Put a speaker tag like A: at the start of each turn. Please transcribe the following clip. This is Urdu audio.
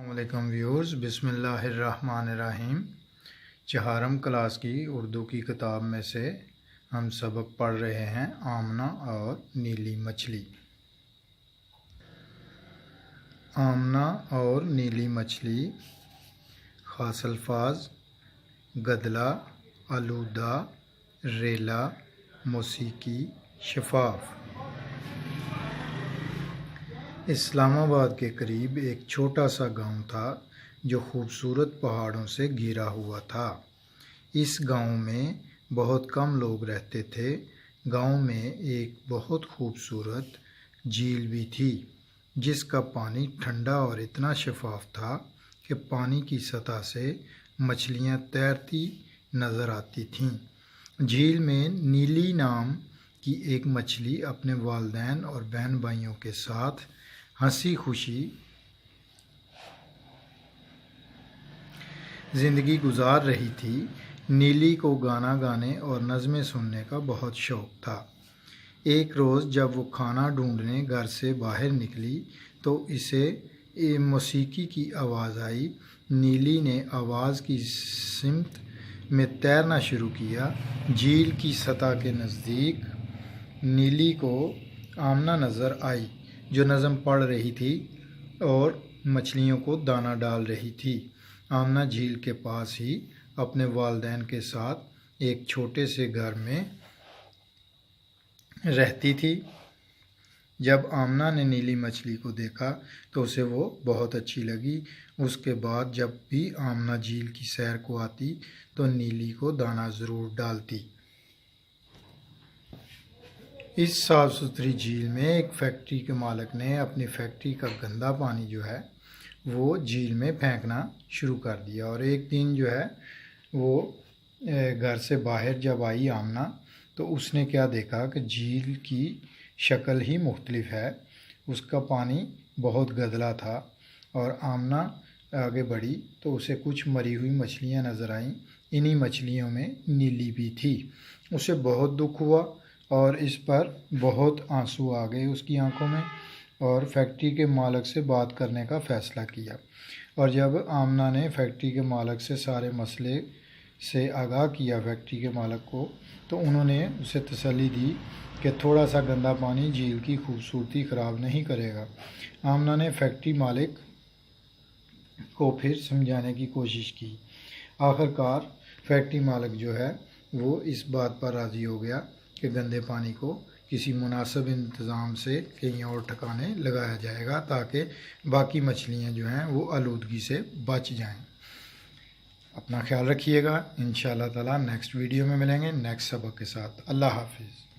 A: السلام علیکم ویورز، بسم اللہ الرحمن الرحیم۔ چہارم کلاس کی اردو کی کتاب میں سے ہم سبق پڑھ رہے ہیں آمنہ اور نیلی مچھلی۔ آمنہ اور نیلی مچھلی، خاص الفاظ: گدلا، آلودہ، ریلا، موسیقی، شفاف۔ اسلام آباد کے قریب ایک چھوٹا سا گاؤں تھا جو خوبصورت پہاڑوں سے گھرا ہوا تھا۔ اس گاؤں میں بہت کم لوگ رہتے تھے۔ گاؤں میں ایک بہت خوبصورت جھیل بھی تھی جس کا پانی ٹھنڈا اور اتنا شفاف تھا کہ پانی کی سطح سے مچھلیاں تیرتی نظر آتی تھیں۔ جھیل میں نیلی نام کی ایک مچھلی اپنے والدین اور بہن بھائیوں کے ساتھ ہنسی خوشی زندگی گزار رہی تھی۔ نیلی کو گانا گانے اور نظمیں سننے کا بہت شوق تھا۔ ایک روز جب وہ کھانا ڈھونڈنے گھر سے باہر نکلی تو اسے موسیقی کی آواز آئی۔ نیلی نے آواز کی سمت میں تیرنا شروع کیا۔ جھیل کی سطح کے نزدیک نیلی کو آمنہ نظر آئی جو نظم پڑھ رہی تھی اور مچھلیوں کو دانہ ڈال رہی تھی۔ آمنہ جھیل کے پاس ہی اپنے والدین کے ساتھ ایک چھوٹے سے گھر میں رہتی تھی۔ جب آمنہ نے نیلی مچھلی کو دیکھا تو اسے وہ بہت اچھی لگی۔ اس کے بعد جب بھی آمنہ جھیل کی سیر کو آتی تو نیلی کو دانہ ضرور ڈالتی۔ اس صاف ستھری جھیل میں ایک فیکٹری کے مالک نے اپنی فیکٹری کا گندا پانی جو ہے وہ جھیل میں پھینکنا شروع کر دیا، اور ایک دن جو ہے وہ گھر سے باہر جب آئی آمنہ تو اس نے کیا دیکھا کہ جھیل کی شکل ہی مختلف ہے۔ اس کا پانی بہت گدلا تھا اور آمنہ آگے بڑھی تو اسے کچھ مری ہوئی مچھلیاں نظر آئیں۔ انہی مچھلیوں میں نیلی بھی تھی۔ اسے بہت دکھ ہوا اور اس پر بہت آنسو آ گئے اس کی آنکھوں میں، اور فیکٹری کے مالک سے بات کرنے کا فیصلہ کیا۔ اور جب آمنہ نے فیکٹری کے مالک سے سارے مسئلے سے آگاہ کیا فیکٹری کے مالک کو، تو انہوں نے اسے تسلی دی کہ تھوڑا سا گندا پانی جھیل کی خوبصورتی خراب نہیں کرے گا۔ آمنہ نے فیکٹری مالک کو پھر سمجھانے کی کوشش کی۔ آخر کار فیکٹری مالک جو ہے وہ اس بات پر راضی ہو گیا کہ گندے پانی کو کسی مناسب انتظام سے کہیں اور ٹھکانے لگایا جائے گا تاکہ باقی مچھلیاں جو ہیں وہ آلودگی سے بچ جائیں۔ اپنا خیال رکھیے گا۔ انشاءاللہ تعالی نیکسٹ ویڈیو میں ملیں گے نیکسٹ سبق کے ساتھ۔ اللہ حافظ۔